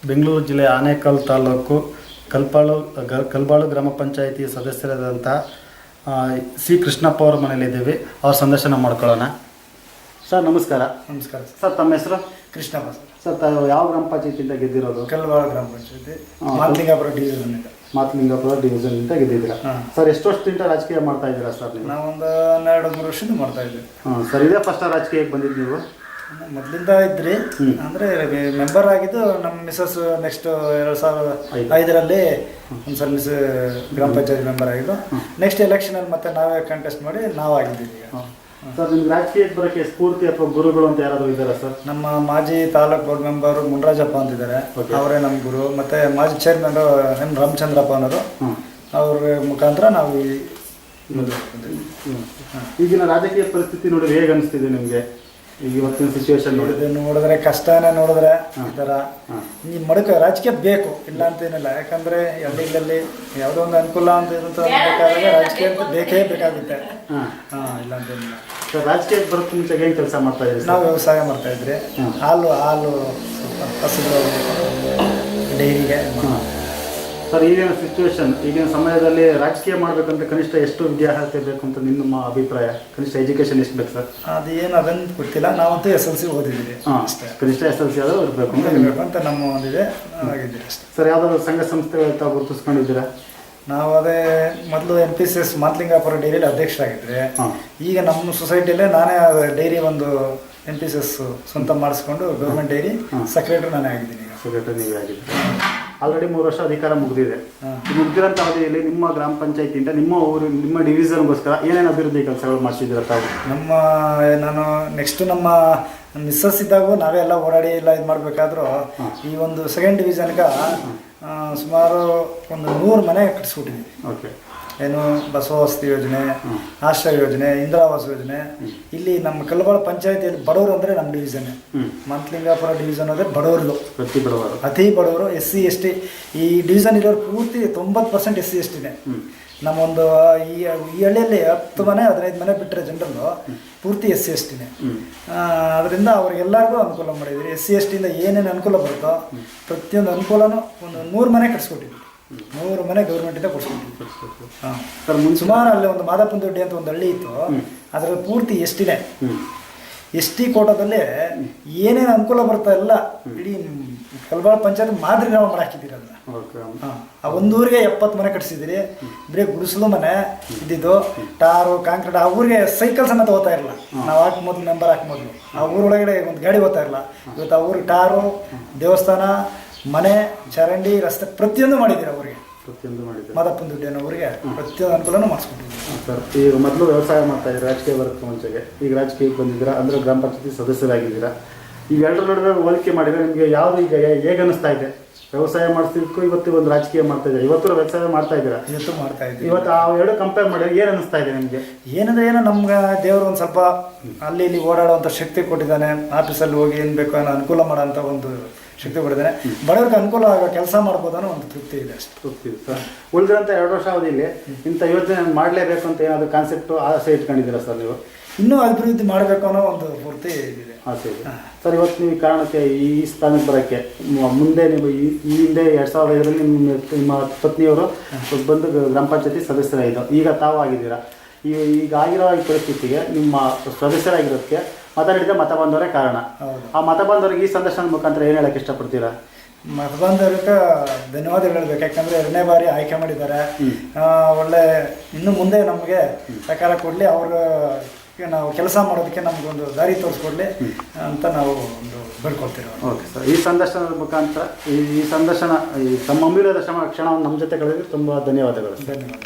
ಬೆಂಗಳೂರು ಜಿಲ್ಲೆ ಆನೇಕಲ್ ತಾಲೂಕು ಕಲ್ಬಾಳು ಗ್ರಾಮ ಪಂಚಾಯಿತಿ ಸದಸ್ಯರಾದಂಥ ಸಿ ಕೃಷ್ಣಪ್ಪ ಅವರ ಮನೆಯಲ್ಲಿದ್ದೀವಿ. ಅವ್ರ ಸಂದರ್ಶನ ಮಾಡ್ಕೊಳ್ಳೋಣ. ಸರ್ ನಮಸ್ಕಾರ. ನಮಸ್ಕಾರ ಸರ್, ತಮ್ಮ ಹೆಸರು? ಕೃಷ್ಣಪ್ಪ ಸರ್. ಸರ್, ತಾವು ಯಾವ ಗ್ರಾಮ ಪಂಚಾಯತಿಯಿಂದ ಗೆದ್ದಿರೋದು? ಕಲ್ಬಾಳು ಗ್ರಾಮ ಪಂಚಾಯತಿ ಮಾತಲಿಂಗಾಪುರ ಡಿವಿಷನ್. ಮಾತಲಿಂಗಾಪುರ ಡಿವಿಷನ್ ಅಂತ ಗೆದ್ದಿದ್ದೀರಾ. ಸರ್, ಎಷ್ಟು ವರ್ಷದಿಂದ ರಾಜಕೀಯ ಮಾಡ್ತಾ ಇದ್ದೀರಾ ಸರ್ ನೀವು? ನಾವೊಂದು 12-3 ವರ್ಷದಿಂದ ಮಾಡ್ತಾ ಇದ್ದೀವಿ. ಸರ್, ಇದೇ ಫಸ್ಟ್ ರಾಜಕೀಯಕ್ಕೆ ಬಂದಿದ್ದು ನೀವು? ಮೊದಲಿಂದ ಇದ್ರಿ, ಅಂದರೆ ಮೆಂಬರ್ ಆಗಿದ್ದು ನಮ್ಮ ಮಿಸಸ್ ನೆಕ್ಸ್ಟ್ 2005ರಲ್ಲಿ ಒಂದು ಸಲ ಗ್ರಾಮ ಪಂಚಾಯತಿ ಮೆಂಬರ್ ಆಗಿದ್ದು. ನೆಕ್ಸ್ಟ್ ಎಲೆಕ್ಷನಲ್ಲಿ ಮತ್ತೆ ನಾವೇ ಕಂಟೆಸ್ಟ್ ಮಾಡಿ ನಾವು ಆಗಿದ್ದೀವಿ. ಸರ್, ನಿಮ್ಗೆ ರಾಜಕೀಯಕ್ಕೆ ಬರೋಕ್ಕೆ ಸ್ಫೂರ್ತಿ ಅಥವಾ ಗುರುಗಳು ಅಂತ ಯಾರಾದರೂ ಇದ್ದಾರಾ ಸರ್? ನಮ್ಮ ಮಾಜಿ ತಾಲೂಕು ಬೋರ್ಡ್ ಮೆಂಬರ್ ಮುನ್ರಾಜಪ್ಪ ಅಂತಿದ್ದಾರೆ, ಅವರೇ ನಮ್ಮ ಗುರು. ಮತ್ತು ಮಾಜಿ ಚೇರ್ಮನ್ ಎಂ ರಾಮಚಂದ್ರಪ್ಪ ಅನ್ನೋರು, ಅವ್ರ ಮುಖಾಂತರ ನಾವು ಈಗಿನ ರಾಜಕೀಯ ಪರಿಸ್ಥಿತಿ ನೋಡಿದ್ರೆ ಹೇಗೆ ಅನಿಸ್ತಿದೆ ನಿಮಗೆ? ಈಗ ಇವತ್ತಿನ ಸಿಚುವೇಶನ್ ನೋಡಿದ್ರೆ ಕಷ್ಟನೇ. ನೋಡಿದ್ರೆ ಈ ಥರ ಈ ರಾಜಕೀಯ ಬೇಕು, ಇಲ್ಲ ಅಂತೇನಿಲ್ಲ. ಯಾಕಂದರೆ ಹಳ್ಳಿಗಳಲ್ಲಿ ಯಾವುದೋ ಒಂದು ಅನುಕೂಲ ಅಂತ ಬೇಕಾದಾಗ ರಾಜಕೀಯ ಅಂತ ಬೇಕೇ ಬೇಕಾಗುತ್ತೆ. ಇಲ್ಲ ಅಂತೇನಿಲ್ಲ. ಸರ್, ರಾಜಕೀಯಕ್ಕೆ ಬರೋಕ್ಕೆ ಮುಂಚೆ ಏನು ಕೆಲಸ ಮಾಡ್ತಾ ಇದ್ದೀರಿ? ನಾವು ವ್ಯವಸಾಯ ಮಾಡ್ತಾಯಿದ್ರಿ. ಹಾಲು ಹಸುಗಳು ಡೈರಿಗೆ. ಸರ್, ಈಗಿನ ಸಿಚುವೇಶನ್, ಈಗಿನ ಸಮಯದಲ್ಲಿ ರಾಜಕೀಯ ಮಾಡಬೇಕಂತ ಕನಿಷ್ಠ ಎಷ್ಟು ವಿದ್ಯಾರ್ಹತೆ ಬೇಕು ಅಂತ ನಿಮ್ಮ ಅಭಿಪ್ರಾಯ? ಕನಿಷ್ಠ ಎಜುಕೇಷನ್ ಎಷ್ಟು ಬೇಕು ಸರ್? ಅದೇನು ಅದನ್ನು ಗೊತ್ತಿಲ್ಲ. ನಾವಂತೂ SLC ಓದಿದ್ದೀವಿ. ಕನಿಷ್ಠ SLC ಆದರೂ ಇರಬೇಕು ಅಂತ ನಮ್ಮ ಒಂದಿದೆ, ಆಗಿದ್ದೀವಿ ಅಷ್ಟೇ. ಸರ್, ಯಾವುದಾದ್ರು ಸಂಘ ಸಂಸ್ಥೆಗಳು ತಾವು ಗುರುತಿಸ್ಕೊಂಡಿದ್ದೀರಾ? ನಾವು ಅದೇ ಮೊದಲು NPCS ಮಾತಲಿಂಗಾಪುರ ಡೈರಿಯಲ್ಲಿ ಅಧ್ಯಕ್ಷರಾಗಿದ್ದರೆ, ಈಗ ನಮ್ಮ ಸೊಸೈಟಿಯಲ್ಲೇ ನಾನೇ ಡೈರಿ ಒಂದು NPCS ಸ್ವಂತ ಮಾಡಿಸ್ಕೊಂಡು ಗೌರ್ಮೆಂಟ್ ಡೈರಿ ಸೆಕ್ರೆಟರಿ ನಾನೇ ಆಗಿದ್ದೀನಿ. ಈಗ ಸೆಕ್ರೆಟರಿ ನೀವೇ ಆಗಿದ್ದೀರಿ. ಆಲ್ರೆಡಿ 3 ವರ್ಷ ಅಧಿಕಾರ ಮುಗಿದಿದೆ. ಮುಗಿದಿರೋಂಥ ಅವಧಿಯಲ್ಲಿ ನಿಮ್ಮ ಗ್ರಾಮ ಪಂಚಾಯತಿಯಿಂದ ನಿಮ್ಮ ಊರು, ನಿಮ್ಮ ಡಿವಿಷನ್ಗೋಸ್ಕರ ಏನೇನು ಅಭಿವೃದ್ಧಿ ಕೆಲಸಗಳು ಮಾಡಿಸಿದ್ದೀರಾ ತಾವು? ನಾನು ನೆಕ್ಸ್ಟ್ ನಮ್ಮ ಮಿಸ್ಸಸ್ ಇದ್ದಾಗೂ ನಾವೆಲ್ಲ ಓಡಾಡಿ ಎಲ್ಲ ಇದು ಮಾಡಬೇಕಾದ್ರೂ ಈ ಒಂದು ಸೆಕೆಂಡ್ ಡಿವಿಷನ್ಗೆ ಸುಮಾರು ಒಂದು 100 ಮನೆ ಕಟ್ಟಿಸ್ಬಿಟ್ಟಿದ್ವಿ. ಓಕೆ. ಏನು ಬಸವವಸತಿ ಯೋಜನೆ, ಆಶ್ರಯ ಯೋಜನೆ, ಇಂದಿರಾವಾಸ ಯೋಜನೆ. ಇಲ್ಲಿ ನಮ್ಮ ಕಲ್ಬಾಳು ಪಂಚಾಯತಿಯಲ್ಲಿ ಬಡವರು ಅಂದರೆ ನಮ್ಮ ಡಿವಿಷನ್ನೇ. ಮಾತಲಿಂಗಾಪುರ ಡಿವಿಷನ್ ಅಂದರೆ ಬಡವರು, ಅತಿ ಬಡವರು, SC ST. ಈ ಡಿವಿಷನ್ ಇರೋರು ಪೂರ್ತಿ 90% SC STನೇ. ನಮ್ಮೊಂದು ಈ ಹಳ್ಳಿಯಲ್ಲಿ 10 ಮನೆ 15 ಮನೆ ಬಿಟ್ಟರೆ ಜನರಲ್ಲು ಪೂರ್ತಿ SC STನೇ. ಅದರಿಂದ ಅವ್ರಿಗೆಲ್ಲರಿಗೂ ಅನುಕೂಲ ಮಾಡಿದ್ದೀವಿ. SC STಯಿಂದ ಏನೇನು ಅನುಕೂಲ ಬರುತ್ತೋ ಪ್ರತಿಯೊಂದು ಅನುಕೂಲನೂ ಒಂದು 100 ಮನೆ ಕಟ್ಸ್ಕೊಟ್ಟಿದ್ವಿ. 100 ಮನೆ ಗೌರ್ಮೆಂಟಿಂದ ಕೊಡ್ಸ್ಕೊಟ್ಟಿದ್ವಿ. ಸುಮಾರು ಅಲ್ಲಿ ಒಂದು ಮಾದಪ್ಪನ ದೊಡ್ಡಿ ಅಂತ ಒಂದು ಹಳ್ಳಿ ಇತ್ತು, ಅದರಲ್ಲಿ ಪೂರ್ತಿ STನೇ. ST ಕೋಟಾದಲ್ಲಿ ಏನೇನು ಅನುಕೂಲ ಬರ್ತಾ ಎಲ್ಲ ಇಡೀ ಕಲ್ಬಾಳು ಪಂಚಾಯತ್ ಮಾದರಿ ನಾವು ಮಾಡಾಕಿದ್ದೀರಿ. ಅದನ್ನ ಆ ಒಂದು ಊರಿಗೆ 70 ಮನೆ ಕಟ್ಸಿದ್ದೀರಿ. ಬರೀ ಗುಡಿಸಲು ಮನೆ ಇದ್ದಿದ್ದು, ಟಾರು ಕಾಂಕ್ರೀಟ್. ಆ ಊರಿಗೆ ಸೈಕಲ್ ಸಮೇತ ಹೋಗ್ತಾ ಇರಲ್ಲ. ನಾವು ಮೊದಲು ಮೆಂಬರ್ ಮೊದಲು ಆ ಊರೊಳಗಡೆ ಒಂದು ಗಾಡಿ ಹೋಗ್ತಾ ಇರಲ್ಲ. ಇವತ್ತು ಆ ಊರಿಗೆ ಟಾರು, ದೇವಸ್ಥಾನ, ಮನೆ, ಚರಂಡಿ, ರಸ್ತೆ ಪ್ರತಿಯೊಂದು ಮಾಡಿದ್ದೀರಿ. ಅವರಿಗೆ ಪ್ರತಿಯೊಂದು ಮಾಡಿದ್ದೀರಿ. ಮಾದಪ್ಪನ ದುಡ್ಡು ಅವರಿಗೆ ಪ್ರತಿಯೊಂದು ಅನುಕೂಲನೂ ಮಾಡಿಸ್ಕೊಟ್ಟಿದ್ದೀವಿ. ಸರ್, ಈಗ ಮೊದಲು ವ್ಯವಸಾಯ ಮಾಡ್ತಾ ಇದ್ದೀರಾ, ರಾಜಕೀಯ ಬರೋಕ್ಕೆ ಮುಂಚೆಗೆ. ಈಗ ರಾಜಕೀಯಕ್ಕೆ ಬಂದಿದ್ದೀರಾ, ಅಂದರೆ ಗ್ರಾಮ ಪಂಚಾಯತಿ ಸದಸ್ಯರಾಗಿದ್ದೀರಾ. ಈಗ ಎರಡರ ನಡುವೆ ಹೋಲಿಕೆ ಮಾಡಿದರೆ ನಿಮಗೆ ಯಾವುದು ಈಗ ಹೇಗೆ ಅನಿಸ್ತಾ ಇದೆ? ವ್ಯವಸಾಯ ಮಾಡ್ತಿದ್ದಕ್ಕೂ ಇವತ್ತು ಒಂದು ರಾಜಕೀಯ ಮಾಡ್ತಾ ಇದ್ದೀರಾ. ಇವತ್ತು ವ್ಯವಸಾಯ ಮಾಡ್ತಾ ಇದ್ದೀರಾ, ಇವತ್ತು ಮಾಡ್ತಾ ಇದ್ದೀವಿ. ಇವತ್ತು ಆ ಎರಡು ಕಂಪೇರ್ ಮಾಡಿದ್ರೆ ಏನು ಅನಿಸ್ತಾ ಇದೆ ನಿಮಗೆ? ಏನಂದರೆ ನಮ್ಗೆ ದೇವರು ಒಂದು ಸ್ವಲ್ಪ ಅಲ್ಲಿ ಇಲ್ಲಿ ಓಡಾಡುವಂಥ ಶಕ್ತಿ ಕೊಟ್ಟಿದ್ದಾನೆ. ಆಫೀಸಲ್ಲಿ ಹೋಗಿ ಏನು ಬೇಕು ಅನ್ನೋ ಅನುಕೂಲ ಮಾಡೋಂಥ ಒಂದು ಶಕ್ತಿ ಕೊಟ್ಟಿದ್ದಾನೆ. ಬಡವರಿಗೆ ಅನುಕೂಲ ಆಗೋ ಕೆಲಸ ಮಾಡ್ಬೋದು ಅನ್ನೋ ಒಂದು ತೃಪ್ತಿ ಇದೆ ಅಷ್ಟು. ತೃಪ್ತಿ ಇದೆ ಸರ್. ಉಳಿದಿರೋಂಥ 2 ವರ್ಷ ಅವಧಿಯಲ್ಲಿ ಇಂಥ ಯೋಜನೆ ಮಾಡಲೇಬೇಕು ಅಂತ ಏನಾದರೂ ಕಾನ್ಸೆಪ್ಟು ಆಸೆ ಇಟ್ಕೊಂಡಿದ್ದೀರಾ ಸರ್ ನೀವು? ಇನ್ನೂ ಅಭಿವೃದ್ಧಿ ಮಾಡಬೇಕು ಅನ್ನೋ ಒಂದು ಪೂರ್ತಿ ಇದೆ, ಆಸೆ ಇದೆ ಸರ್. ಇವತ್ತು ನೀವು ಕಾರಣಕ್ಕೆ ಈ ಸ್ಥಾನಕ್ಕೆ ಬರೋಕ್ಕೆ ಮುಂದೆ ನೀವು ಈ ಹಿಂದೆ 2005ರಲ್ಲಿ ನಿಮ್ಮ ಪತ್ನಿಯವರು ಬಂದು ಗ್ರಾಮ ಪಂಚಾಯತಿ ಸದಸ್ಯರಾಗಿದ್ದು, ಈಗ ತಾವು ಆಗಿದ್ದೀರಾ. ಈಗ ಆಗಿರೋ ಈ ಪರಿಸ್ಥಿತಿಗೆ ನಿಮ್ಮ ಸದಸ್ಯರಾಗಿರೋದಕ್ಕೆ ಮತ ನೀಡಿದ ಮತ ಬಂದವರೇ ಕಾರಣ. ಆ ಮತ ಬಂದವರಿಗೆ ಈ ಸಂದರ್ಶನದ ಮುಖಾಂತರ ಏನು ಹೇಳಕ್ಕೆ ಇಷ್ಟಪಡ್ತೀರಾ? ಮತ ಬಂದವ್ರಿಗೆ ಧನ್ಯವಾದಗಳು ಹೇಳ್ಬೇಕು. ಯಾಕಂದರೆ 2ನೇ ಬಾರಿ ಆಯ್ಕೆ ಮಾಡಿದ್ದಾರೆ. ಒಳ್ಳೆ ಇನ್ನು ಮುಂದೆ ನಮಗೆ ಸಹಕಾರ ಕೊಡಲಿ, ಅವ್ರಿಗೆ ನಾವು ಕೆಲಸ ಮಾಡೋದಕ್ಕೆ ನಮಗೊಂದು ದಾರಿ ತೋರಿಸ್ಕೊಡ್ಲಿ ಅಂತ ನಾವು ಒಂದು ಬೇಡ್ಕೊಳ್ತೀವಿ. ಓಕೆ ಸರ್, ಈ ಸಂದರ್ಶನದ ಮುಖಾಂತರ ಈ ಸಂದರ್ಶನ, ಈ ತಮ್ಮ ಅಮೂಲ್ಯದ ಕ್ಷಣವನ್ನು ನಮ್ಮ ಜೊತೆ ಕಳೆದು ತುಂಬ ಧನ್ಯವಾದಗಳು. ಧನ್ಯವಾದ.